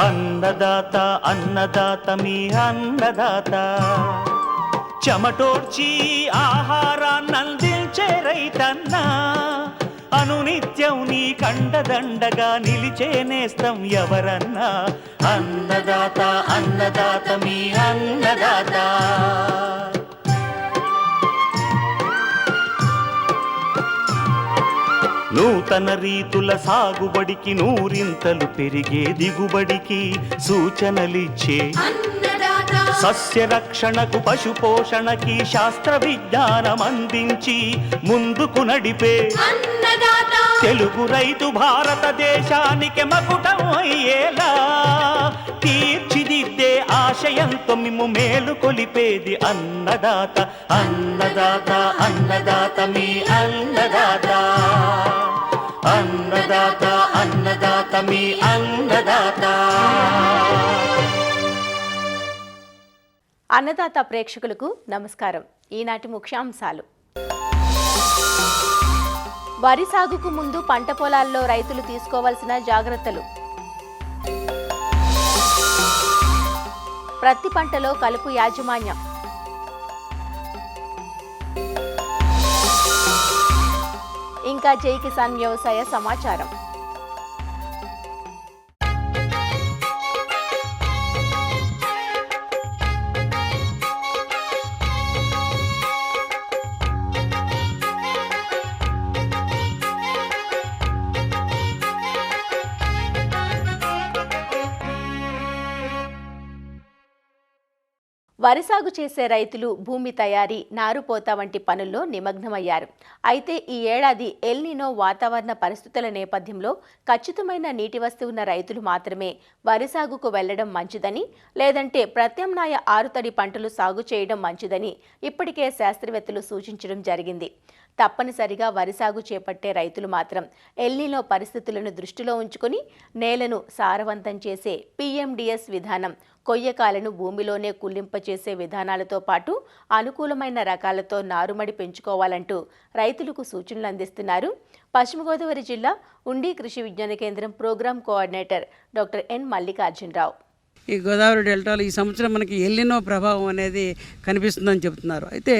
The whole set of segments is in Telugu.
అన్నదాత అన్నదాత మీ అన్నదాత, చెమటోడ్చి ఆహారాన్నందించే రైతన్నా, అనునిత్యం నీ కండదండగా నిలిచే నేస్తం ఎవరన్నా. అన్నదాత అన్నదాత మీ అన్నదాత. నూతన రీతుల సాగుబడికి, నూరింతలు పెరిగే దిగుబడికి సూచనలిచ్చే సస్య రక్షణకు, పశు పోషణకి శాస్త్ర విజ్ఞానం అందించి ముందుకు నడిపే తెలుగు రైతు భారతదేశానికి మకుటం అయ్యేలా తీర్చిదిద్దే ఆశయంతో మిమ్ము మేలు కొలిపేది అన్నదాత. అన్నదాత అన్నదాత మీ అన్నదాత. అన్నదాత అన్నదాత మీ అన్నదాత. అన్నదాత ప్రేక్షకులకు నమస్కారం. ఈనాటి ముఖ్యాంశాలు: వరి సాగుకు ముందు పంట పొలాల్లో రైతులు తీసుకోవాల్సిన జాగ్రత్తలు, ప్రతి పంటలో కలుపు యాజమాన్యం, ఇంకా జై కిసాన్ వ్యవసాయ సమాచారం. వరి సాగు చేసే రైతులు భూమి తయారీ, నారుపోత వంటి పనుల్లో నిమగ్నమయ్యారు. అయితే ఈ ఏడాది ఎల్ నినో వాతావరణ పరిస్థితుల నేపథ్యంలో ఖచ్చితమైన నీటి వసతి ఉన్న రైతులు మాత్రమే వరి సాగుకు వెళ్లడం మంచిదని, లేదంటే ప్రత్యామ్నాయ ఆరుతడి పంటలు సాగు చేయడం మంచిదని ఇప్పటికే శాస్త్రవేత్తలు సూచించడం జరిగింది. తప్పనిసరిగా వరి సాగు చేపట్టే రైతులు మాత్రం ఎల్ నినో పరిస్థితులను దృష్టిలో ఉంచుకుని నేలను సారవంతం చేసే PMDS విధానం, కొయ్యకాలను భూమిలోనే కుళ్ళింపచేసే విధానాలతో పాటు అనుకూలమైన రకాలతో నారుమడి పెంచుకోవాలంటూ రైతులకు సూచనలు అందిస్తున్నారు పశ్చిమ గోదావరి జిల్లా ఉండి కృషి విజ్ఞాన కేంద్రం programme coordinator doctor N Mallikarjunarao. ఈ గోదావరి డెల్టాలో ఈ సంవత్సరం మనకి ఎల్ నినో ప్రభావం అనేది కనిపిస్తుందని చెప్తున్నారు. అయితే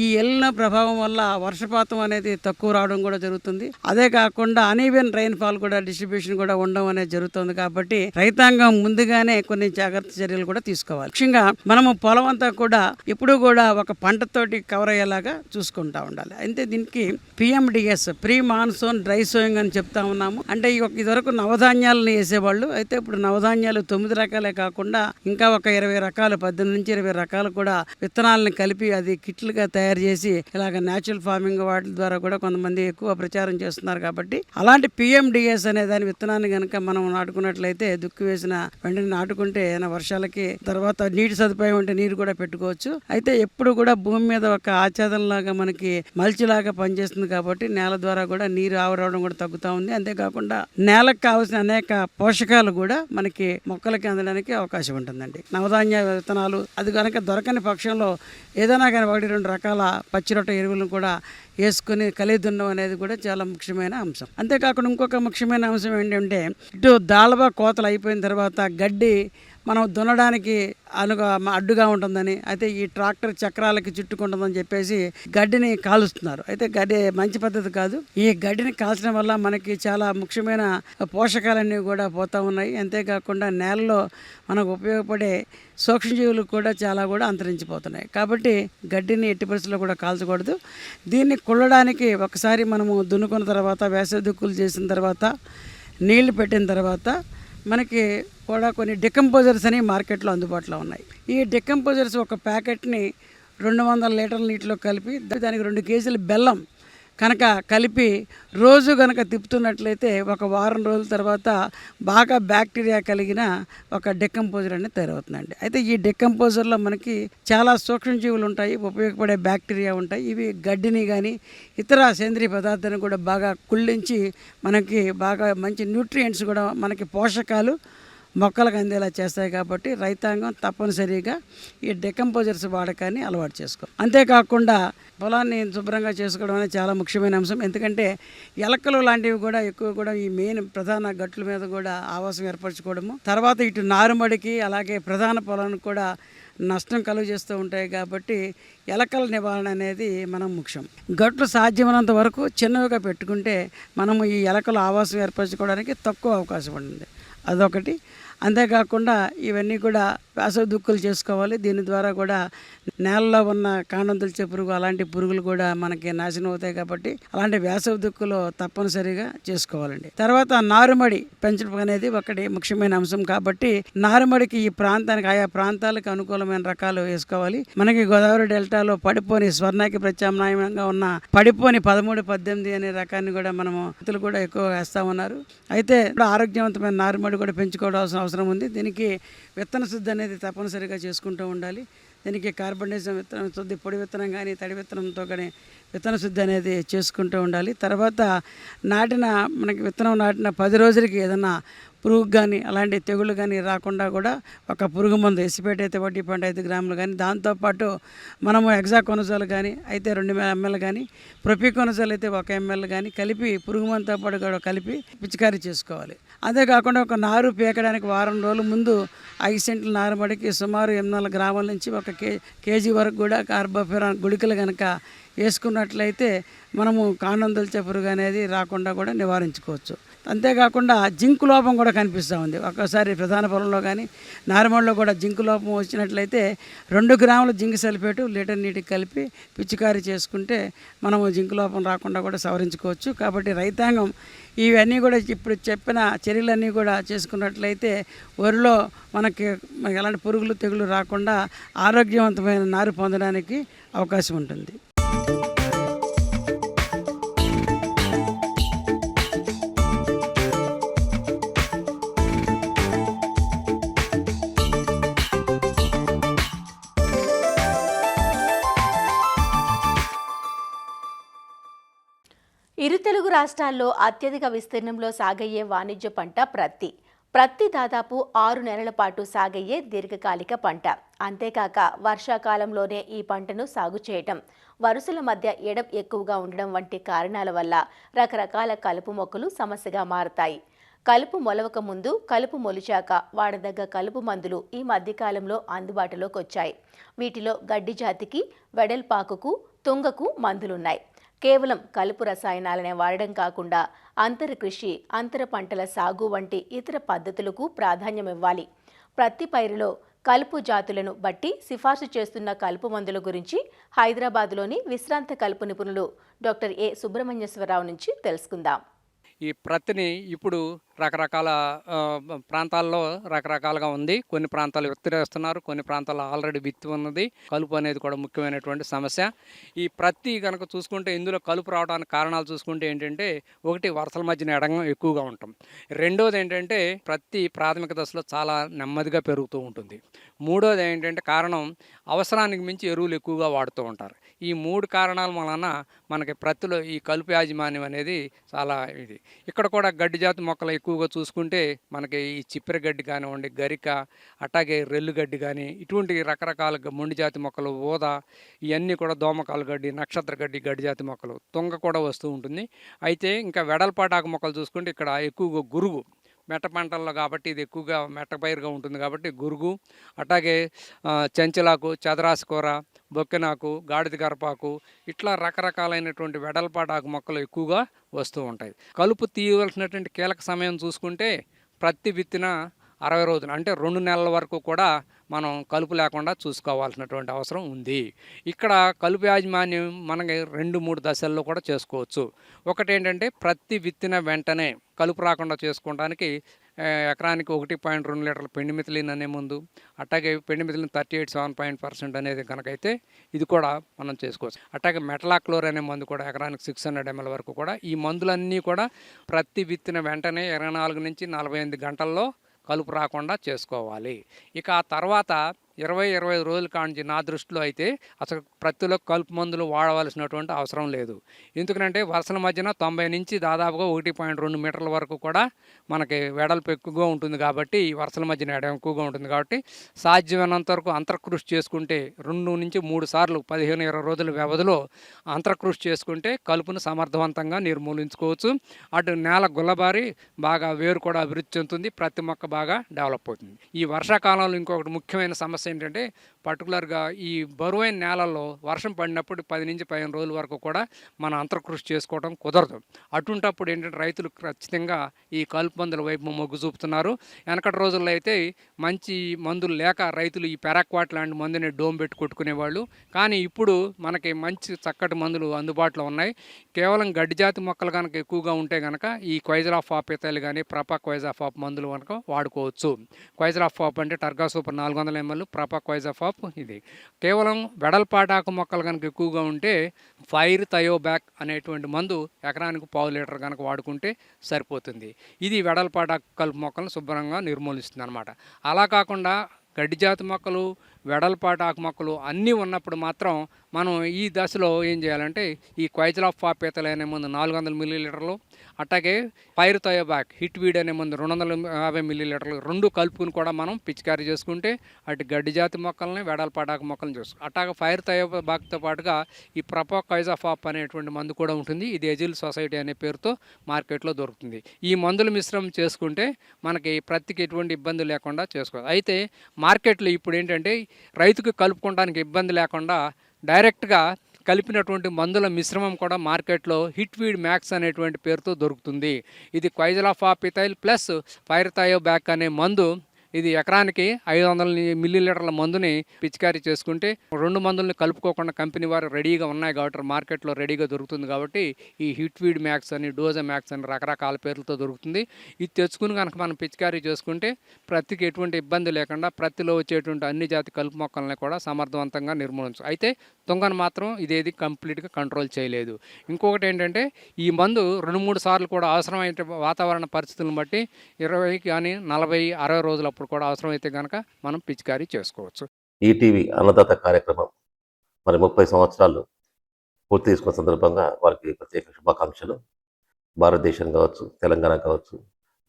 ఈ ఎల్ నినో ప్రభావం వల్ల వర్షపాతం అనేది తక్కువ రావడం కూడా జరుగుతుంది. అదే కాకుండా అనీవెన్ రైన్ఫాల్ కూడా డిస్ట్రిబ్యూషన్ కూడా ఉండడం అనేది జరుగుతుంది. కాబట్టి రైతాంగం ముందుగానే కొన్ని జాగ్రత్త చర్యలు కూడా తీసుకోవాలి. ముఖ్యంగా మనము పొలం అంతా కూడా ఎప్పుడూ కూడా ఒక పంటతోటి కవర్ అయ్యేలాగా చూసుకుంటా ఉండాలి. అయితే దీనికి PMDS pre monsoon dry sowing అని చెప్తా ఉన్నాము. అంటే ఇదివరకు నవధాన్యాలను వేసేవాళ్ళు. అయితే ఇప్పుడు నవధాన్యాలు 9 రకాలే కాకుండా ఇంకా ఒక 20 రకాలు, 18 నుంచి 20 రకాలు కూడా విత్తనాలను కలిపి అది కిట్లుగా తయారు చేసి ఇలాగ న్యాచురల్ ఫార్మింగ్ వాటి ద్వారా కూడా కొంతమంది ఎక్కువ ప్రచారం చేస్తున్నారు. కాబట్టి అలాంటి PMDS అనే దాని విత్తనాన్ని కనుక మనం నాటుకున్నట్లయితే దుక్కి వేసిన వెంటనే నాటుకుంటే వర్షాలకి తర్వాత నీటి సదుపాయం ఉంటే నీరు కూడా పెట్టుకోవచ్చు. అయితే ఎప్పుడు కూడా భూమి మీద ఒక ఆచ్ఛాదనలాగా మనకి మల్చిలాగా పనిచేస్తుంది. కాబట్టి నేల ద్వారా కూడా నీరు ఆవరవడం కూడా తగ్గుతూ ఉంది. అంతేకాకుండా నేలకు కావాల్సిన అనేక పోషకాలు కూడా మనకి మొక్కలకి అందడానికి అవకాశం ఉంటుందండి. నవధాన్య విత్తనాలు అది కనుక దొరకని పక్షంలో ఏదైనా కానీ 1-2 రకాల పచ్చిరొట్ట ఎరువులను కూడా వేసుకుని కలిగి దున్నడం అనేది కూడా చాలా ముఖ్యమైన అంశం. అంతేకాకుండా ఇంకొక ముఖ్యమైన అంశం ఏంటంటే ఇటు దాళబా కోతలు అయిపోయిన తర్వాత గడ్డి మనం దున్నడానికి అడ్డుగా ఉంటుందని, అయితే ఈ ట్రాక్టర్ చక్రాలకి చుట్టుకుంటుందని చెప్పేసి గడ్డిని కాలుస్తున్నారు. అయితే గడ్డి మంచి పద్ధతి కాదు. ఈ గడ్డిని కాల్చడం వల్ల మనకి చాలా ముఖ్యమైన పోషకాలన్నీ కూడా పోతూ ఉన్నాయి. అంతేకాకుండా నేలలో మనకు ఉపయోగపడే సూక్ష్మజీవులు కూడా చాలా కూడా అంతరించిపోతున్నాయి. కాబట్టి గడ్డిని ఎట్టి పరిస్థితుల్లో కూడా కాల్చకూడదు. దీన్ని కుళ్ళడానికి ఒకసారి మనము దున్నుకున్న తర్వాత, వేసవి దుక్కులు చేసిన తర్వాత, నీళ్లు పెట్టిన తర్వాత మనకి కూడా కొన్ని డికంపోజర్స్ అని మార్కెట్లో అందుబాటులో ఉన్నాయి. ఈ డికంపోజర్స్ ఒక ప్యాకెట్ని 200 లీటర్ల నీటిలో కలిపి దానికి 2 కేజీల బెల్లం కనుక కలిపి రోజు కనుక తిప్పుతున్నట్లయితే ఒక వారం రోజుల తర్వాత బాగా బ్యాక్టీరియా కలిగిన ఒక డికంపోజర్ అనేది తయారవుతుందండి. అయితే ఈ డికంపోజర్లో మనకి చాలా సూక్ష్మజీవులు ఉంటాయి, ఉపయోగపడే బ్యాక్టీరియా ఉంటాయి. ఇవి గడ్డిని కానీ ఇతర సేంద్రీయ పదార్థాన్ని కూడా బాగా కుళ్ళించి మనకి బాగా మంచి న్యూట్రియంట్స్ కూడా మనకి పోషకాలు మొక్కలకు అందేలా చేస్తాయి. కాబట్టి రైతాంగం తప్పనిసరిగా ఈ డెకంపోజర్స్ వాడకాన్ని అలవాటు చేసుకోవాలి. అంతేకాకుండా పొలాన్ని శుభ్రంగా చేసుకోవడం అనేది చాలా ముఖ్యమైన అంశం. ఎందుకంటే ఎలకలు లాంటివి కూడా ఎక్కువ కూడా ఈ మెయిన్ ప్రధాన గట్ల మీద కూడా ఆవాసం ఏర్పరచుకోవడము, తర్వాత ఇటు నారుమడికి అలాగే ప్రధాన పొలానికి కూడా నష్టం కలుగు చేస్తూ ఉంటాయి. కాబట్టి ఎలకల నివారణ అనేది మనం ముఖ్యం. గట్లు సాధ్యమైనంత వరకు చిన్నవిగా పెట్టుకుంటే మనము ఈ ఎలకలు ఆవాసం ఏర్పరచుకోవడానికి తక్కువ అవకాశం ఉంటుంది. అదొకటి. అంతేకాకుండా ఇవన్నీ కూడా వేసవి దుక్కులు చేసుకోవాలి. దీని ద్వారా కూడా నేలలో ఉన్న కాండం తొలిచే పురుగు అలాంటి పురుగులు కూడా మనకి నాశనం అవుతాయి. కాబట్టి అలాంటి వేసవి దుక్కులు తప్పనిసరిగా చేసుకోవాలండి. తర్వాత నారుమడి పెంచడం అనేది ఒకటి ముఖ్యమైన అంశం. కాబట్టి నారుమడికి ఈ ప్రాంతానికి ఆయా ప్రాంతాలకు అనుకూలమైన రకాలు వేసుకోవాలి. మనకి గోదావరి డెల్టాలో పడిపోని స్వర్ణాకి ప్రత్యామ్నాయంగా ఉన్న పడిపోని 13, 18 అనే రకాన్ని కూడా మనము రైతులు కూడా ఎక్కువ వేస్తూ ఉన్నారు. అయితే ఆరోగ్యవంతమైన నారుమడి కూడా పెంచుకోవాల్సిన అవసరం ఉంది. దీనికి విత్తన శుద్ధి అనేది తప్పనిసరిగా చేసుకుంటూ ఉండాలి. దీనికి కార్బనైజేషన్ విత్తనం శుద్ధి, పొడి విత్తనం కానీ తడి విత్తనంతో కానీ విత్తన శుద్ధి అనేది చేసుకుంటూ ఉండాలి. తర్వాత మనకి విత్తనం నాటిన 10 రోజులకి ఏదైనా పురుగు కానీ అలాంటి తెగుళ్ళు కానీ రాకుండా కూడా ఒక పురుగు మందు ఎసిపేట్ అయితే 1.5 గ్రాములు కానీ, దాంతోపాటు మనము ఎగ్జాకోనజోల్ కానీ అయితే 2 ml కానీ, ప్రొపికోనజోల్ అయితే 1 ml కానీ కలిపి పురుగు మందుతో పాటు కూడా కలిపి పిచికారీ చేసుకోవాలి. అంతేకాకుండా ఒక నారు పీకడానికి వారం రోజుల ముందు 5 సెంట్ల నారుమడికి సుమారు 800 గ్రాముల నుంచి 1 కేజీ వరకు కూడా కార్బోఫిరాన్ గుళికలు కనుక వేసుకున్నట్లయితే మనము కాండం తొలిచే పురుగు అనేది రాకుండా కూడా నివారించుకోవచ్చు. అంతేకాకుండా జింకు లోపం కూడా కనిపిస్తూ ఉంది. ఒక్కసారి ప్రధాన పొలంలో కానీ నారుమడిలో కూడా జింకు లోపం వచ్చినట్లయితే 2 గ్రాముల జింక్ సల్ఫేటు లీటర్ నీటికి కలిపి పిచికారీ చేసుకుంటే మనము జింకు లోపం రాకుండా కూడా సవరించుకోవచ్చు. కాబట్టి రైతాంగం ఇవన్నీ కూడా ఇప్పుడు చెప్పిన చర్యలన్నీ కూడా చేసుకున్నట్లయితే వరిలో మనకి ఎలాంటి పురుగులు తెగులు రాకుండా ఆరోగ్యవంతమైన నారు పొందడానికి అవకాశం ఉంటుంది. ఇరు తెలుగు రాష్ట్రాల్లో అత్యధిక విస్తీర్ణంలో సాగయ్యే వాణిజ్య పంట ప్రత్తి. ప్రత్తి దాదాపు 6 నెలల పాటు సాగయ్యే దీర్ఘకాలిక పంట. అంతేకాక వర్షాకాలంలోనే ఈ పంటను సాగు చేయటం, వరుసల మధ్య ఎడం ఎక్కువగా ఉండడం వంటి కారణాల వల్ల రకరకాల కలుపు మొక్కలు సమస్యగా మారతాయి. కలుపు మొలవక ముందు, కలుపు మొలిచాక వాడదగ్గ కలుపు మందులు ఈ మధ్యకాలంలో అందుబాటులోకి వచ్చాయి. వీటిలో గడ్డి జాతికి, వెడల్పాకుకు, తుంగకు మందులున్నాయి. కేవలం కలుపు రసాయనాలనే వాడడం కాకుండా అంతర కృషి, అంతర పంటల సాగు వంటి ఇతర పద్ధతులకు ప్రాధాన్యం ఇవ్వాలి. ప్రతి పైరులో కలుపు జాతులను బట్టి సిఫార్సు చేస్తున్న కలుపు మందుల గురించి హైదరాబాద్లోని విశ్రాంత కలుపు నిపుణులు డాక్టర్ ఏ సుబ్రహ్మణ్యేశ్వరరావు నుంచి తెలుసుకుందాం. ఈ ప్రత్తిని ఇప్పుడు రకరకాల ప్రాంతాల్లో రకరకాలుగా ఉంది. కొన్ని ప్రాంతాలు విత్తనేస్తున్నారు, కొన్ని ప్రాంతాల్లో ఆల్రెడీ విత్తి ఉన్నది. కలుపు అనేది కూడా ముఖ్యమైనటువంటి సమస్య. ఈ ప్రత్తి కనుక చూసుకుంటే ఇందులో కలుపు రావడానికి కారణాలు చూసుకుంటే ఏంటంటే, ఒకటి వరుసల మధ్యన ఎడంగం ఎక్కువగా ఉంటాం. రెండోది ఏంటంటే ప్రత్తి ప్రాథమిక దశలో చాలా నెమ్మదిగా పెరుగుతూ ఉంటుంది. మూడోది ఏంటంటే కారణం అవసరానికి మించి ఎరువులు ఎక్కువగా వాడుతూ ఉంటారు. ఈ 3 కారణాల వలన మనకి ప్రత్తిలో ఈ కలుపు యాజమాన్యం అనేది చాలా ఇది. ఇక్కడ కూడా గడ్డి జాతి మొక్కలు ఎక్కువగా చూసుకుంటే మనకి ఈ చిప్పిరి గడ్డి కానివ్వండి, గరిక, అట్లాగే రెల్లు గడ్డి కానీ ఇటువంటి రకరకాల మొండి జాతి మొక్కలు, ఊద, ఇవన్నీ కూడా దోమకాలు గడ్డి, నక్షత్ర గడ్డి, గడ్డి జాతి మొక్కలు, తుంగ కూడా వస్తూ ఉంటుంది. అయితే ఇంకా వెడల్పాటాకు మొక్కలు చూసుకుంటే ఇక్కడ ఎక్కువగా గురుగు, మెట్ట పంటల్లో కాబట్టి ఇది ఎక్కువగా మెట్ట పైరుగా ఉంటుంది కాబట్టి గురుగు, అట్లాగే చెంచలాకు, చదరాసి కూర, బొక్కెనాకు, గాడిద గరపాకు, ఇట్లా రకరకాలైనటువంటి వెడల్పాటాకు మొక్కలు ఎక్కువగా వస్తూ ఉంటాయి. కలుపు తీయవలసినటువంటి కీలక సమయం చూసుకుంటే ప్రత్తి విత్తిన 60 రోజులు అంటే 2 నెలల వరకు కూడా మనం కలుపు లేకుండా చూసుకోవాల్సినటువంటి అవసరం ఉంది. ఇక్కడ కలుపు యాజమాన్యం మనకి 2-3 దశల్లో కూడా చేసుకోవచ్చు. ఒకటి ఏంటంటే ప్రత్తి విత్తిన వెంటనే కలుపు రాకుండా చేసుకోవడానికి ఎకరానికి 1.2 లీటర్ల పెండిమిథిలిన్ అనే ముందు, అట్లాగే పెండిమిథిలిన్ 38.7% అనేది కనుకైతే ఇది కూడా మనం చేసుకోవచ్చు. అట్లాగే మెటలాక్లోర్ అనే మందు కూడా ఎకరానికి 600 ml వరకు కూడా ఈ మందులన్నీ కూడా ప్రత్తి విత్తిన వెంటనే 24 నుంచి 48 గంటల్లో కలుపు రాకుండా చేసుకోవాలి. ఇక ఆ తర్వాత 20-25 రోజుల కాంచి నా దృష్టిలో అయితే అసలు ప్రత్తిలో కలుపు మందులు వాడవలసినటువంటి అవసరం లేదు. ఎందుకంటే వరుసల మధ్యన 90 నుంచి దాదాపుగా 1.2 మీటర్ల వరకు కూడా మనకి వెడల్పు ఎక్కువగా ఉంటుంది కాబట్టి, ఈ వరుసల మధ్యన ఎడం ఎక్కువగా ఉంటుంది కాబట్టి సాధ్యమైనంత వరకు అంతర్కృషి చేసుకుంటే 2 నుంచి 3 సార్లు 15-20 రోజుల వ్యవధిలో అంతర్కృషి చేసుకుంటే కలుపును సమర్థవంతంగా నిర్మూలించుకోవచ్చు. అటు నేల గుల్లబారి బాగా వేరు కూడా అభివృద్ధి చెందుతుంది, ప్రతి మొక్క బాగా డెవలప్ అవుతుంది. ఈ వర్షాకాలంలో ఇంకొకటి ముఖ్యమైన సమస్య ఏంటంటే పర్టికులర్గా ఈ బరువైన నేలల్లో వర్షం పడినప్పుడు 10 నుంచి 15 రోజుల వరకు కూడా మనం అంతర్కృషి చేసుకోవడం కుదరదు. అటుంటప్పుడు ఏంటంటే రైతులు ఖచ్చితంగా ఈ కలుపు మందుల వైపు మొగ్గు చూపుతున్నారు. వెనకటి రోజుల్లో అయితే మంచి మందులు లేక రైతులు ఈ పెరాక్వాట్ లాంటి మందుని డోమ్ పెట్టి కొట్టుకునేవాళ్ళు. కానీ ఇప్పుడు మనకి మంచి చక్కటి మందులు అందుబాటులో ఉన్నాయి. కేవలం గడ్డి జాతి మొక్కలు కనుక ఎక్కువగా ఉంటే కనుక ఈ క్వైజలాఫాప్ ఇతలు కానీ ప్రపాక్వైజాఫాప్ మందులు కనుక వాడుకోవచ్చు. క్వైజలాఫాప్ అంటే టర్గా సూపర్ 400 ml, ప్రపాక్వైజాఫాప్ ఇది. కేవలం వెడల్పాటాకు మొక్కలు కనుక ఎక్కువగా ఉంటే ఫైర్ థయోబ్యాక్ అనేటువంటి మందు ఎకరానికి 1/2 లీటర్ కనుక వాడుకుంటే సరిపోతుంది. ఇది వెడల్పాటాకు కలుపు మొక్కలను శుభ్రంగా నిర్మూలిస్తుంది అనమాట. అలా కాకుండా గడ్డి జాతి మొక్కలు, వెడల్పాటు ఆకు మొక్కలు అన్నీ ఉన్నప్పుడు మాత్రం మనం ఈ దశలో ఏం చేయాలంటే ఈ క్వైజలాఫాప్ అనే మందు 400 ml, అట్లాగే ఫైర్ థయోబ్యాక్ హిట్ వీడ్ అనే మందు 250 ml, 2 కలుపుకుని కూడా మనం పిచికారీ చేసుకుంటే అటు గడ్డి జాతి మొక్కల్ని, వెడల్పాటు ఆకు మొక్కలను చూస్తాం. అట్లాగే ఫైర్ థయోబ్యాక్తో పాటుగా ఈ ప్రపాక్వైజాఫాప్ అనేటువంటి మందు కూడా ఉంటుంది. ఇది ఎజిల్ సొసైటీ అనే పేరుతో మార్కెట్లో దొరుకుతుంది. ఈ మందుల మిశ్రమం చేసుకుంటే మనకి ప్రతికి ఎటువంటి ఇబ్బంది లేకుండా చేసుకోవాలి. అయితే మార్కెట్లో ఇప్పుడు ఏంటంటే రైతుకు కలుపుకోవడానికి ఇబ్బంది లేకుండా డైరెక్ట్గా కలిపినటువంటి మందుల మిశ్రమం కూడా మార్కెట్లో హిట్ వీడ్ మ్యాక్స్ అనేటువంటి పేరుతో దొరుకుతుంది. ఇది క్వైజలాఫాప్ ఇథైల్ ప్లస్ ఫైర్ థయోబ్యాక్ అనే మందు. ఇది ఎకరానికి 500 ml మందుని పిచికారీ చేసుకుంటే 2 మందుల్ని కలుపుకోకుండా కంపెనీ వారు రెడీగా ఉన్నాయి కాబట్టి మార్కెట్లో రెడీగా దొరుకుతుంది. కాబట్టి ఈ హిట్ వీడ్ మ్యాక్స్ అని, డోజా మ్యాక్స్ అని రకరకాల పేర్లతో దొరుకుతుంది. ఇది తెచ్చుకుని కనుక మనం పిచికారీ చేసుకుంటే ప్రతికి ఎటువంటి ఇబ్బంది లేకుండా ప్రతిలో వచ్చేటువంటి అన్ని జాతి కలుపు మొక్కల్ని కూడా సమర్థవంతంగా నిర్మూలించు. అయితే తుంగను మాత్రం ఇదేది కంప్లీట్గా కంట్రోల్ చేయలేదు. ఇంకొకటి ఏంటంటే ఈ మందు 2-3 సార్లు కూడా అవసరమైన వాతావరణ పరిస్థితులను బట్టి 20 కానీ 40, 60 రోజుల కూడా అవసరమైతే కనుక మనం పిచికారీ చేసుకోవచ్చు. ఈటీవీ అన్నదాత కార్యక్రమం మరి 30 సంవత్సరాలు పూర్తి చేసుకున్న సందర్భంగా వారికి ప్రత్యేక శుభాకాంక్షలు. భారతదేశం కావచ్చు, తెలంగాణ కావచ్చు,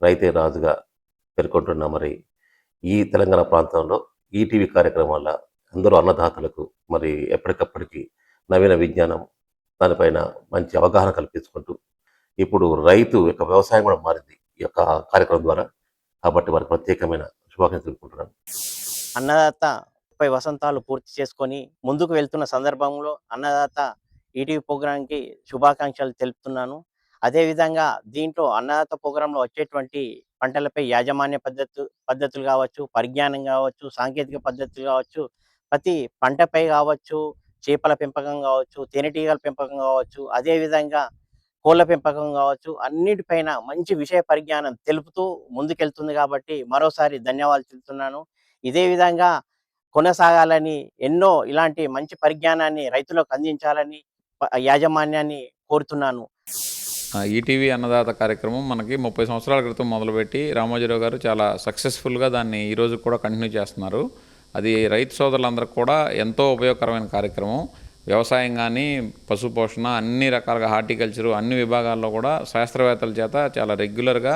రైతే రాజుగా పేర్కొంటున్న మరి ఈ తెలంగాణ ప్రాంతంలో ఈటీవీ కార్యక్రమం వల్ల అందరూ అన్నదాతలకు మరి ఎప్పటికప్పటికి నవీన విజ్ఞానం దానిపైన మంచి అవగాహన కల్పించుకుంటూ ఇప్పుడు రైతు యొక్క వ్యవసాయం కూడా మారింది ఈ యొక్క కార్యక్రమం ద్వారా. కాబట్టి వారికి ప్రత్యేకమైన శుభాకాంక్షలు తెలుపుకుంటున్నాను. అన్నదాత 30 వసంతాలు పూర్తి చేసుకొని ముందుకు వెళ్తున్న సందర్భంలో అన్నదాత ఈటీవీ ప్రోగ్రాంకి శుభాకాంక్షలు తెలుపుతున్నాను. అదేవిధంగా దీంట్లో అన్నదాత ప్రోగ్రాంలో వచ్చేటువంటి పంటలపై యాజమాన్య పద్ధతులు కావచ్చు, పరిజ్ఞానం కావచ్చు, సాంకేతిక పద్ధతులు కావచ్చు, ప్రతి పంటపై కావచ్చు, చేపల పెంపకం కావచ్చు, తేనెటీగల పెంపకం కావచ్చు, అదేవిధంగా కోళ్ళ పెంపకం కావచ్చు, అన్నిటిపైన మంచి విషయ పరిజ్ఞానం తెలుపుతూ ముందుకెళ్తుంది. కాబట్టి మరోసారి ధన్యవాదాలు తెలుపుతున్నాను. ఇదే విధంగా కొనసాగాలని, ఎన్నో ఇలాంటి మంచి పరిజ్ఞానాన్ని రైతులకు అందించాలని యాజమాన్యాన్ని కోరుతున్నాను. ఈటీవీ అన్నదాత కార్యక్రమం మనకి 30 సంవత్సరాల క్రితం మొదలుపెట్టి రామోజీరావు గారు చాలా సక్సెస్ఫుల్గా దాన్ని ఈరోజు కూడా కంటిన్యూ చేస్తున్నారు. అది రైతు సోదరులందరికీ కూడా ఎంతో ఉపయోగకరమైన కార్యక్రమం. వ్యవసాయం కానీ, పశుపోషణ, అన్ని రకాలుగా హార్టికల్చరు, అన్ని విభాగాల్లో కూడా శాస్త్రవేత్తల చేత చాలా రెగ్యులర్గా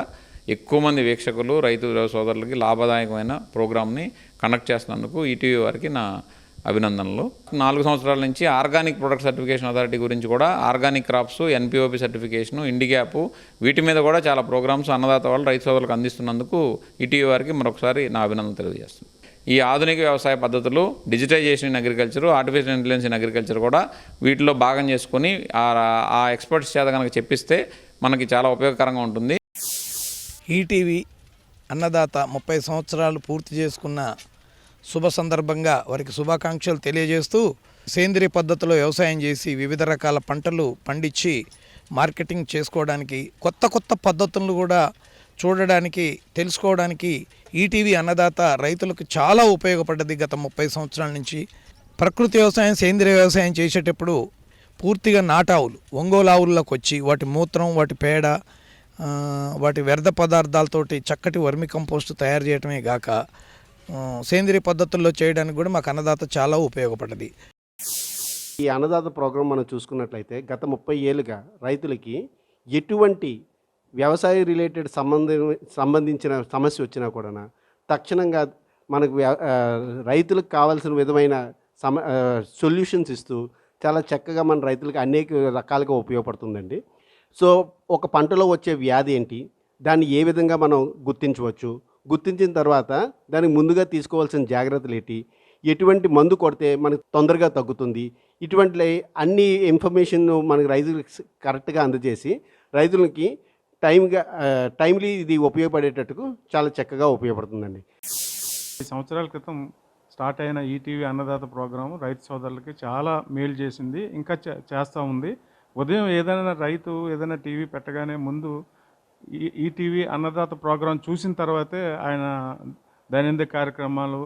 ఎక్కువ మంది వీక్షకులు, రైతు సోదరులకి లాభదాయకమైన ప్రోగ్రామ్ని కండక్ట్ చేస్తున్నందుకు ఈటీవీ వారికి నా అభినందనలు. 4 సంవత్సరాల నుంచి ఆర్గానిక్ ప్రొడక్ట్ సర్టిఫికేషన్ అథారిటీ గురించి కూడా, ఆర్గానిక్ క్రాప్స్, ఎన్పిఓపి సర్టిఫికేషను, ఇండిగ్యాప్, వీటి మీద కూడా చాలా ప్రోగ్రామ్స్ అన్నదాత వాళ్ళు రైతు సోదరులకు అందిస్తున్నందుకు ఈటీవీ వారికి మరొకసారి నా అభినందన తెలియజేస్తున్నాను. ఈ ఆధునిక వ్యవసాయ పద్ధతులు, digitisation in agriculture, artificial intelligence in agriculture కూడా వీటిలో భాగం చేసుకొని ఆ ఎక్స్పర్ట్స్ చేత కనుక చెప్పిస్తే మనకి చాలా ఉపయోగకరంగా ఉంటుంది. ఈటీవీ అన్నదాత 30 సంవత్సరాలు పూర్తి చేసుకున్న శుభ సందర్భంగా వారికి శుభాకాంక్షలు తెలియజేస్తూ, సేంద్రియ పద్ధతిలో వ్యవసాయం చేసి వివిధ రకాల పంటలు పండించి మార్కెటింగ్ చేసుకోవడానికి, కొత్త పద్ధతులను కూడా చూడడానికి, తెలుసుకోవడానికి ఈటీవీ అన్నదాత రైతులకు చాలా ఉపయోగపడ్డది. గత 30 సంవత్సరాల నుంచి ప్రకృతి వ్యవసాయం, సేంద్రియ వ్యవసాయం చేసేటప్పుడు పూర్తిగా నాటావులు, ఒంగోలు ఆవుల్లోకి వచ్చి వాటి మూత్రం, వాటి పేడ, వాటి వ్యర్థ పదార్థాలతోటి చక్కటి వర్మి కంపోస్ట్ తయారు చేయటమే గాక సేంద్రియ పద్ధతుల్లో చేయడానికి కూడా మాకు అన్నదాత చాలా ఉపయోగపడ్డది. ఈ అన్నదాత ప్రోగ్రాం మనం చూసుకున్నట్లయితే గత 30 ఏళ్ళుగా రైతులకి ఎటువంటి వ్యవసాయ రిలేటెడ్ సంబంధించిన సమస్య వచ్చినా కూడా తక్షణంగా మనకు రైతులకు కావాల్సిన విధమైన సొల్యూషన్స్ ఇస్తూ చాలా చక్కగా మన రైతులకు అనేక రకాలుగా ఉపయోగపడుతుందండి. సో ఒక పంటలో వచ్చే వ్యాధి ఏంటి, దాన్ని ఏ విధంగా మనం గుర్తించవచ్చు, గుర్తించిన తర్వాత దానికి ముందుగా తీసుకోవాల్సిన జాగ్రత్తలు ఏంటి, ఎటువంటి మందు కొడితే మనకు తొందరగా తగ్గుతుంది, ఇటువంటి అన్ని ఇన్ఫర్మేషన్ మనకు రైతులకు కరెక్ట్గా అందజేసి రైతులకి టైమ్లీ ఇది ఉపయోగపడేటట్టుకు చాలా చక్కగా ఉపయోగపడుతుందండి. 10 సంవత్సరాల క్రితం స్టార్ట్ అయిన ఈటీవీ అన్నదాత ప్రోగ్రాం రైతు సోదరులకి చాలా మేలు చేసింది, ఇంకా చేస్తూ ఉంది. ఉదయం ఏదైనా టీవీ పెట్టగానే ముందు ఈటీవీ అన్నదాత ప్రోగ్రాం చూసిన తర్వాతే ఆయన దైనందిక కార్యక్రమాలు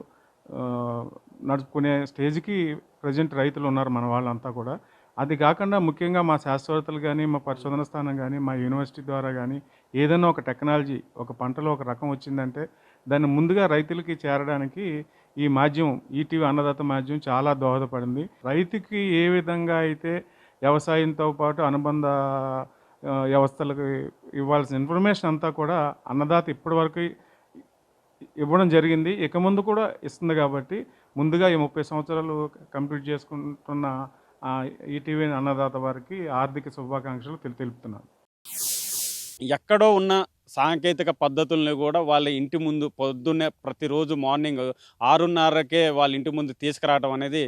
నడుపుకునే స్టేజ్కి ప్రజెంట్ రైతులు ఉన్నారు మన వాళ్ళంతా కూడా. అది కాకుండా ముఖ్యంగా మా శాస్త్రవేత్తలు కానీ, మా పరిశోధన స్థానం కానీ, మా యూనివర్సిటీ ద్వారా కానీ ఏదైనా ఒక టెక్నాలజీ, ఒక పంటలో ఒక రకం వచ్చిందంటే దాన్ని ముందుగా రైతులకి చేరడానికి ఈ మాధ్యమం, ఈటీవీ అన్నదాత మాధ్యమం చాలా దోహదపడింది. రైతుకి ఏ విధంగా అయితే వ్యవసాయంతో పాటు అనుబంధ వ్యవస్థలకు ఇవ్వాల్సిన ఇన్ఫర్మేషన్ అంతా కూడా అన్నదాత ఇప్పటివరకు ఇవ్వడం జరిగింది, ఇక ముందు కూడా ఇస్తుంది. కాబట్టి ముందుగా ఈ 30 సంవత్సరాలు కంప్లీట్ చేసుకుంటున్న ఈటీవీ అన్నదాత వారికి ఆర్థిక శుభాకాంక్షలు తెలుపుతున్నాను. ఎక్కడో ఉన్న సాంకేతిక పద్ధతుల్ని కూడా వాళ్ళ ఇంటి ముందు పొద్దున్నే ప్రతిరోజు మార్నింగ్ 6:30కే వాళ్ళ ఇంటి ముందు తీసుకురావడం అనేది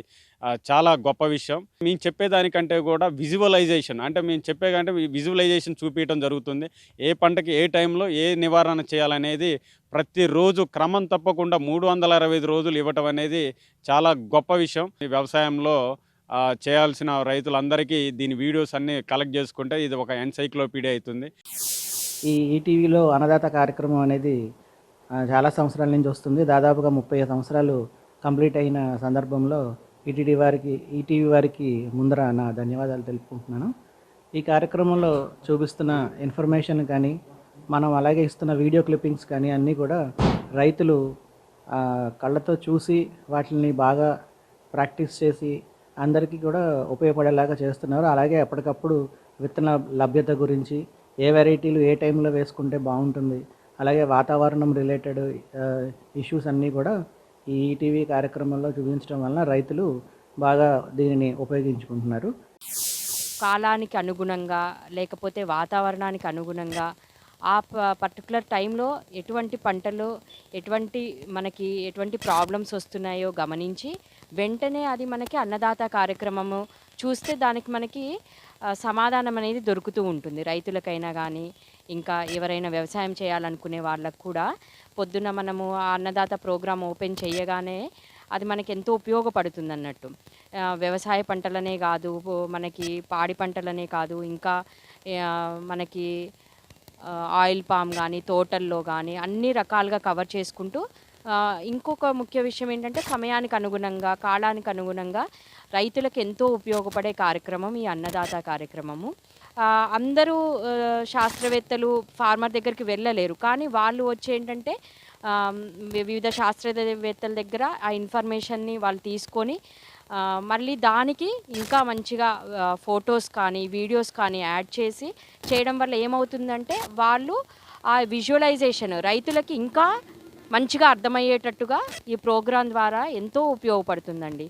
చాలా గొప్ప విషయం. మేము చెప్పేదానికంటే కూడా విజువలైజేషన్, అంటే మేము చెప్పేకంటే విజువలైజేషన్ చూపించడం జరుగుతుంది. ఏ పంటకి ఏ టైంలో ఏ నివారణ చేయాలనేది ప్రతిరోజు క్రమం తప్పకుండా 365 రోజులు ఇవ్వటం అనేది చాలా గొప్ప విషయం. ఈ వ్యవసాయంలో చేయాల్సిన రైతులందరికీ దీని వీడియోస్ అన్నీ కలెక్ట్ చేసుకుంటే ఇది ఒక ఎన్సైక్లోపీడియా అవుతుంది. ఈ ఈటీవీలో అన్నదాత కార్యక్రమం అనేది చాలా సంవత్సరాల నుంచి వస్తుంది. దాదాపుగా 30 సంవత్సరాలు కంప్లీట్ అయిన సందర్భంలో ఈటీవీ వారికి ముందర నా ధన్యవాదాలు తెలుపుకుంటున్నాను. ఈ కార్యక్రమంలో చూపిస్తున్న ఇన్ఫర్మేషన్ కానీ, మనం అలాగే ఇస్తున్న వీడియో క్లిప్పింగ్స్ కానీ అన్నీ కూడా రైతులు కళ్ళతో చూసి వాటిని బాగా ప్రాక్టీస్ చేసి అందరికీ కూడా ఉపయోగపడేలాగా చేస్తున్నారు. అలాగే ఎప్పటికప్పుడు విత్తన లభ్యత గురించి, ఏ వెరైటీలు ఏ టైంలో వేసుకుంటే బాగుంటుంది, అలాగే వాతావరణం రిలేటెడ్ ఇష్యూస్ అన్నీ కూడా ఈ ఈటీవీ కార్యక్రమంలో చూపించడం వలన రైతులు బాగా దీనిని ఉపయోగించుకుంటున్నారు. కాలానికి అనుగుణంగా లేకపోతే వాతావరణానికి అనుగుణంగా ఆ పర్టికులర్ టైంలో ఎటువంటి పంటలు ఎటువంటి ప్రాబ్లమ్స్ వస్తున్నాయో గమనించి వెంటనే అది మనకి అన్నదాత కార్యక్రమము చూస్తే దానికి మనకి సమాధానం అనేది దొరుకుతూ ఉంటుంది. రైతులకైనా కానీ, ఇంకా ఎవరైనా వ్యవసాయం చేయాలనుకునే వాళ్ళకు కూడా పొద్దున్న మనము ఆ అన్నదాత ప్రోగ్రాం ఓపెన్ చేయగానే అది మనకి ఎంతో ఉపయోగపడుతుంది అన్నట్టు. వ్యవసాయ పంటలనే కాదు, మనకి పాడి పంటలనే కాదు, ఇంకా మనకి ఆయిల్ పామ్ కానీ, తోటల్లో కానీ అన్ని రకాలుగా కవర్ చేసుకుంటూ, ఇంకొక ముఖ్య విషయం ఏంటంటే సమయానికి అనుగుణంగా, కాలానికి అనుగుణంగా రైతులకు ఎంతో ఉపయోగపడే కార్యక్రమం ఈ అన్నదాత కార్యక్రమము. అందరూ శాస్త్రవేత్తలు ఫార్మర్ దగ్గరికి వెళ్ళలేరు, కానీ వాళ్ళు వచ్చి ఏంటంటే వివిధ శాస్త్రవేత్తల దగ్గర ఆ ఇన్ఫర్మేషన్ని వాళ్ళు తీసుకొని మళ్ళీ దానికి ఇంకా మంచిగా ఫొటోస్ కానీ వీడియోస్ కానీ యాడ్ చేసి చేయడం వల్ల ఏమవుతుందంటే వాళ్ళు ఆ విజువలైజేషన్ రైతులకి ఇంకా మంచిగా అర్థమయ్యేటట్టుగా ఈ ప్రోగ్రాం ద్వారా ఎంతో ఉపయోగపడుతుందండి.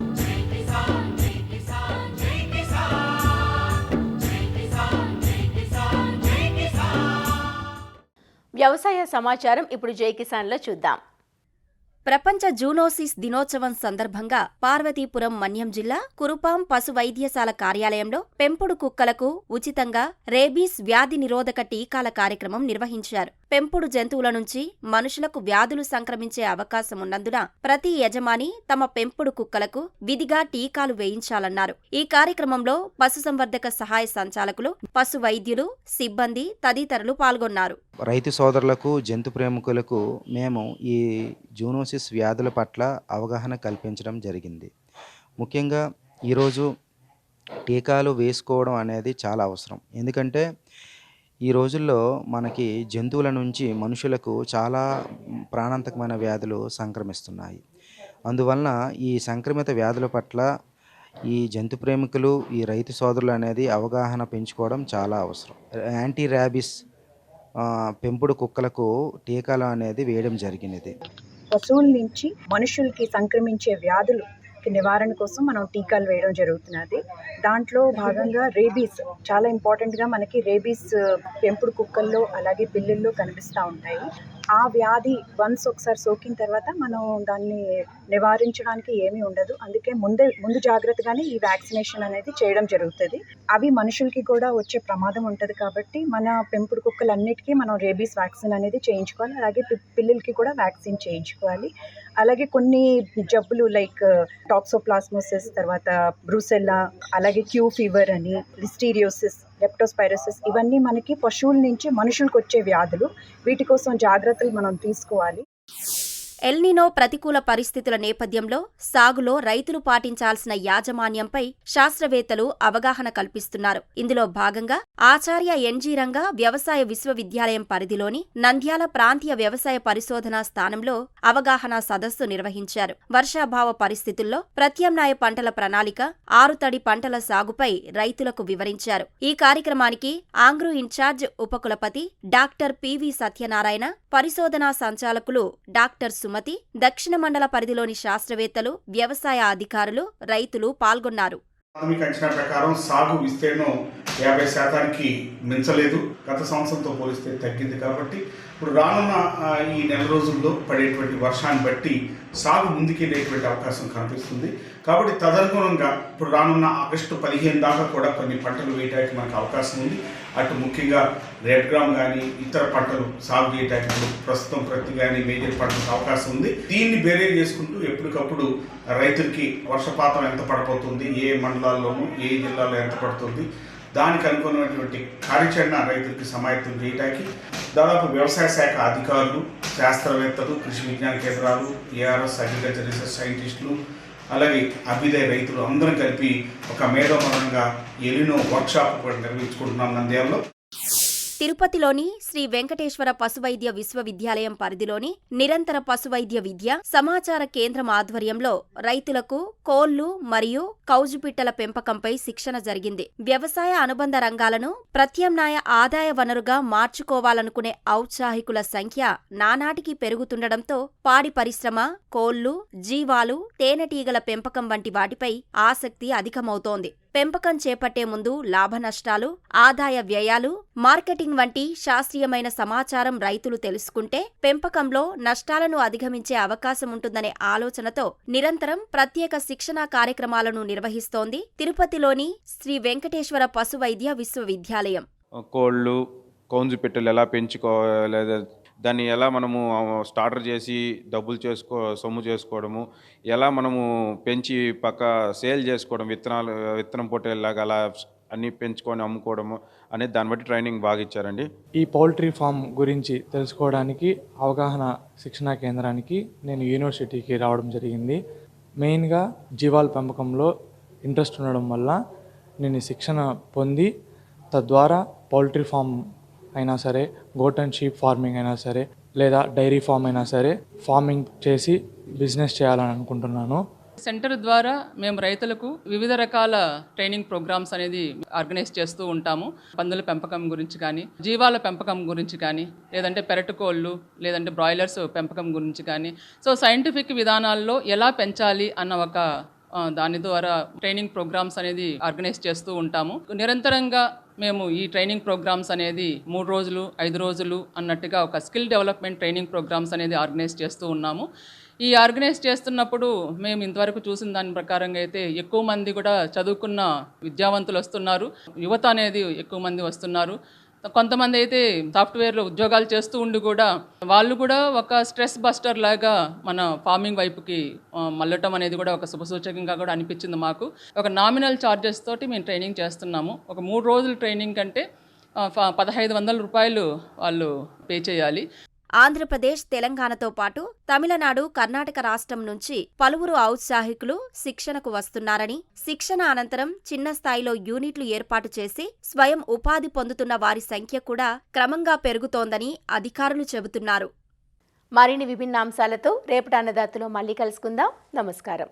వ్యవసాయ సమాచారం ఇప్పుడు జై కిసాన్లో చూద్దాం. ప్రపంచ జూనోసిస్ దినోత్సవం సందర్భంగా పార్వతీపురం మన్యం జిల్లా కురుపాం పశు వైద్యశాల కార్యాలయంలో పెంపుడు కుక్కలకు ఉచితంగా రేబీస్ వ్యాధి నిరోధక టీకాల కార్యక్రమం నిర్వహించారు. పెంపుడు జంతువుల నుంచి మనుషులకు వ్యాధులు సంక్రమించే అవకాశం ఉన్నందున ప్రతి యజమాని తమ పెంపుడు కుక్కలకు విధిగా టీకాలు వేయించాలన్నారు. ఈ కార్యక్రమంలో పశుసంవర్ధక సహాయ సంచాలకులు, పశు వైద్యులు, సిబ్బంది తదితరులు పాల్గొన్నారు. రైతు సోదరులకు, జంతు ప్రేమికులకు మేము ఈ జూనోసిస్ వ్యాధుల పట్ల అవగాహన కల్పించడం జరిగింది. ముఖ్యంగా ఈరోజు టీకాలు వేసుకోవడం అనేది చాలా అవసరం. ఎందుకంటే ఈ రోజుల్లో మనకి జంతువుల నుంచి మనుషులకు చాలా ప్రాణాంతకమైన వ్యాధులు సంక్రమిస్తున్నాయి. అందువలన ఈ సంక్రమిత వ్యాధుల పట్ల ఈ జంతు ప్రేమికులు, ఈ రైతు సోదరులు అనేది అవగాహన పెంచుకోవడం చాలా అవసరం. యాంటీ ర్యాబిస్ పెంపుడు కుక్కలకు టీకాలు అనేది వేయడం జరిగినది. పశువుల నుంచి మనుషులకి సంక్రమించే వ్యాధులు నివారణ కోసం మనం టీకాలు వేయడం జరుగుతున్నది. దాంట్లో భాగంగా రేబీస్ చాలా ఇంపార్టెంట్గా మనకి రేబీస్ పెంపుడు కుక్కల్లో అలాగే పిల్లల్లో కనిపిస్తూ ఉంటాయి. ఆ వ్యాధి ఒకసారి సోకిన తర్వాత మనం దాన్ని నివారించడానికి ఏమీ ఉండదు. అందుకే ముందు జాగ్రత్తగానే ఈ వ్యాక్సినేషన్ అనేది చేయడం జరుగుతుంది. అవి మనుషులకి కూడా వచ్చే ప్రమాదం ఉంటుంది కాబట్టి మన పెంపుడు కుక్కలన్నిటికీ మనం రేబీస్ వ్యాక్సిన్ అనేది చేయించుకోవాలి. అలాగే పిల్లలకి కూడా వ్యాక్సిన్ చేయించుకోవాలి. అలాగే కొన్ని జబ్బులు లైక్ టాక్సోప్లాస్మోసిస్, తర్వాత బ్రూసెల్లా, అలాగే క్యూ ఫీవర్ అని, లిస్టీరియోసిస్, లెప్టోస్పైరోసిస్, ఇవన్నీ మనకి పశువుల నుంచి మనుషులకు వచ్చే వ్యాధులు. వీటి కోసం జాగ్రత్తలు మనం తీసుకోవాలి. ఎల్నినో ప్రతికూల పరిస్థితుల నేపథ్యంలో సాగులో రైతులు పాటించాల్సిన యాజమాన్యంపై శాస్త్రవేత్తలు అవగాహన కల్పిస్తున్నారు. ఇందులో భాగంగా ఆచార్య ఎన్జీ రంగా వ్యవసాయ విశ్వవిద్యాలయం పరిధిలోని నంద్యాల ప్రాంతీయ వ్యవసాయ పరిశోధనా స్థానంలో అవగాహన సదస్సు నిర్వహించారు. వర్షాభావ పరిస్థితుల్లో ప్రత్యామ్నాయ పంటల ప్రణాళిక, ఆరుతడి పంటల సాగుపై రైతులకు వివరించారు. ఈ కార్యక్రమానికి ఆంగ్రూ ఇన్ఛార్జ్ ఉపకులపతి డాక్టర్ పివి సత్యనారాయణ, పరిశోధనా సంచాలకులు డాక్టర్ సుమతి, దక్షిణ మండల పరిధిలోని శాస్త్రవేత్తలు, వ్యవసాయ అధికారులు, రైతులు పాల్గొన్నారు. ప్రాథమిక అంచనా ప్రకారం సాగు విస్తీర్ణం 50% మించలేదు. గత సంవత్సరంతో పోలిస్తే తగ్గింది. కాబట్టి ఇప్పుడు రానున్న ఈ నెల రోజుల్లో పడేటువంటి వర్షాన్ని బట్టి సాగు ముందుకెళ్ళేటువంటి అవకాశం కనిపిస్తుంది. కాబట్టి తదనుగుణంగా ఇప్పుడు రానున్న ఆగస్టు 15 దాకా కూడా కొన్ని పంటలు వేయడానికి మనకు అవకాశం ఉంది. అటు ముఖ్యంగా రెడ్ గ్రామ్ కానీ ఇతర పంటలు సాగు చేయడానికి ప్రస్తుతం ప్రతి కానీ మేజర్ పంటలకు అవకాశం ఉంది. దీన్ని బేరేజ్ చేసుకుంటూ ఎప్పటికప్పుడు రైతులకి వర్షపాతం ఎంత పడబోతుంది, ఏ మండలాల్లోనూ ఏ జిల్లాలో ఎంత పడుతుంది, దానికి అనుకున్నటువంటి కార్యాచరణ రైతులకి సమాయత్తం చేయడానికి దాదాపు వ్యవసాయ శాఖ అధికారులు, శాస్త్రవేత్తలు, కృషి విజ్ఞాన కేంద్రాలు, ఏఆర్ఎస్ అగ్రికల్చర్ రీసెర్చ్ సైంటిస్టులు, అలాగే అభ్యుదయ రైతులు అందరం కలిపి ఒక మేధోమరంగా ఎలినో వర్క్షాప్ కూడా నిర్వహించుకుంటున్నాం నంద్యాలలో. తిరుపతిలోని శ్రీ వెంకటేశ్వర పశువైద్య విశ్వవిద్యాలయం పరిధిలోని నిరంతర పశువైద్య విద్య సమాచార కేంద్రం ఆధ్వర్యంలో రైతులకు కోళ్లు మరియు కౌజుపిట్టల పెంపకంపై శిక్షణ జరిగింది. వ్యవసాయ అనుబంధ రంగాలను ప్రత్యామ్నాయ ఆదాయ వనరుగా మార్చుకోవాలనుకునే ఔత్సాహికుల సంఖ్య నానాటికి పెరుగుతుండటంతో పాడి పరిశ్రమ, కోళ్లు, జీవాలు, తేనెటీగల పెంపకం వంటి వాటిపై ఆసక్తి అధికమవుతోంది. పెంపకం చేపట్టే ముందు లాభ నష్టాలు, ఆదాయ వ్యయాలు, మార్కెటింగ్ వంటి శాస్త్రీయమైన సమాచారం రైతులు తెలుసుకుంటే పెంపకంలో నష్టాలను అధిగమించే అవకాశం ఉంటుందనే ఆలోచనతో నిరంతరం ప్రత్యేక శిక్షణా కార్యక్రమాలను నిర్వహిస్తోంది తిరుపతిలోని శ్రీ వెంకటేశ్వర పశువైద్య విశ్వవిద్యాలయం. కోళ్ళు, కౌంజు పెట్టెలు ఎలా పెంచుకోవాలి, దాన్ని ఎలా మనము స్టార్టర్ చేసి డబ్బులు సొమ్ము చేసుకోవడము, ఎలా మనము పెంచి పక్క సేల్ చేసుకోవడం, విత్తనం పొట్టేలాగా అలా అన్నీ పెంచుకొని అమ్ముకోవడము అనేది దాన్ని బట్టి ట్రైనింగ్ బాగా ఇచ్చారండి. ఈ పౌల్ట్రీ ఫామ్ గురించి తెలుసుకోవడానికి అవగాహన శిక్షణా కేంద్రానికి నేను యూనివర్సిటీకి రావడం జరిగింది. మెయిన్గా జీవాల పెంపకంలో ఇంట్రెస్ట్ ఉండడం వల్ల నేను శిక్షణ పొంది తద్వారా పౌల్ట్రీ ఫామ్ అయినా సరే, గోట్ అండ్ షీప్ ఫార్మింగ్ అయినా సరే, లేదా డైరీ ఫామ్ అయినా సరే ఫార్మింగ్ చేసి బిజినెస్ చేయాలని అనుకుంటున్నాను. సెంటర్ ద్వారా మేము రైతులకు వివిధ రకాల ట్రైనింగ్ ప్రోగ్రామ్స్ అనేది ఆర్గనైజ్ చేస్తూ ఉంటాము. పందుల పెంపకం గురించి కానీ, జీవాల పెంపకం గురించి కానీ, లేదంటే పెరటుకోళ్ళు, లేదంటే బ్రాయిలర్స్ పెంపకం గురించి కానీ, సో సైంటిఫిక్ విధానాల్లో ఎలా పెంచాలి అన్న ఒక దాని ద్వారా ట్రైనింగ్ ప్రోగ్రామ్స్ అనేది ఆర్గనైజ్ చేస్తూ ఉంటాము. నిరంతరంగా మేము ఈ ట్రైనింగ్ ప్రోగ్రామ్స్ అనేది 3 రోజులు 5 రోజులు అన్నట్టుగా ఒక స్కిల్ డెవలప్మెంట్ ట్రైనింగ్ ప్రోగ్రామ్స్ అనేది ఆర్గనైజ్ చేస్తూ ఉన్నాము. ఈ ఆర్గనైజ్ చేస్తున్నప్పుడు మేము ఇంతవరకు చూసిన దాని ప్రకారంగా అయితే ఎక్కువ మంది కూడా చదువుకున్న విద్యావంతులు వస్తున్నారు, యువత అనేది ఎక్కువ మంది వస్తున్నారు. కొంతమంది అయితే సాఫ్ట్వేర్లో ఉద్యోగాలు చేస్తూ ఉండి కూడా వాళ్ళు కూడా ఒక స్ట్రెస్ బస్టర్ లాగా మన ఫార్మింగ్ వైపుకి మళ్ళటం అనేది కూడా ఒక శుభసూచకంగా కూడా అనిపించింది మాకు. ఒక నామినల్ ఛార్జెస్ తోటి మేము ట్రైనింగ్ చేస్తున్నాము. ఒక 3 రోజుల ట్రైనింగ్ కంటే 1500 రూపాయలు వాళ్ళు పే చేయాలి. ఆంధ్రప్రదేశ్, తెలంగాణతో పాటు తమిళనాడు, కర్ణాటక రాష్ట్రం నుంచి పలువురు ఔత్సాహికులు శిక్షణకు వస్తున్నారని, శిక్షణ అనంతరం చిన్న స్థాయిలో యూనిట్లు ఏర్పాటు చేసి స్వయం ఉపాధి పొందుతున్న వారి సంఖ్య కూడా క్రమంగా పెరుగుతోందని అధికారులు చెబుతున్నారు. మరిన్ని విభిన్న అంశాలతో రేపటి అన్నదాతలో మళ్ళీ కలుసుకుందాం. నమస్కారం.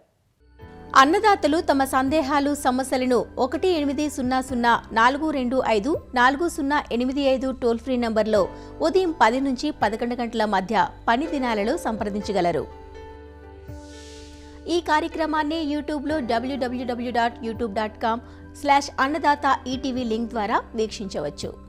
అన్నదాతలు తమ సందేహాలు, సమస్యలను 18004254085 టోల్ ఫ్రీ నంబర్లో ఉదయం 10 నుంచి 11 గంటల మధ్య పని దినాలలో సంప్రదించగలరు. ఈ కార్యక్రమాన్ని యూట్యూబ్లో www.youtube.com/annadata ETV లింక్ ద్వారా వీక్షించవచ్చు.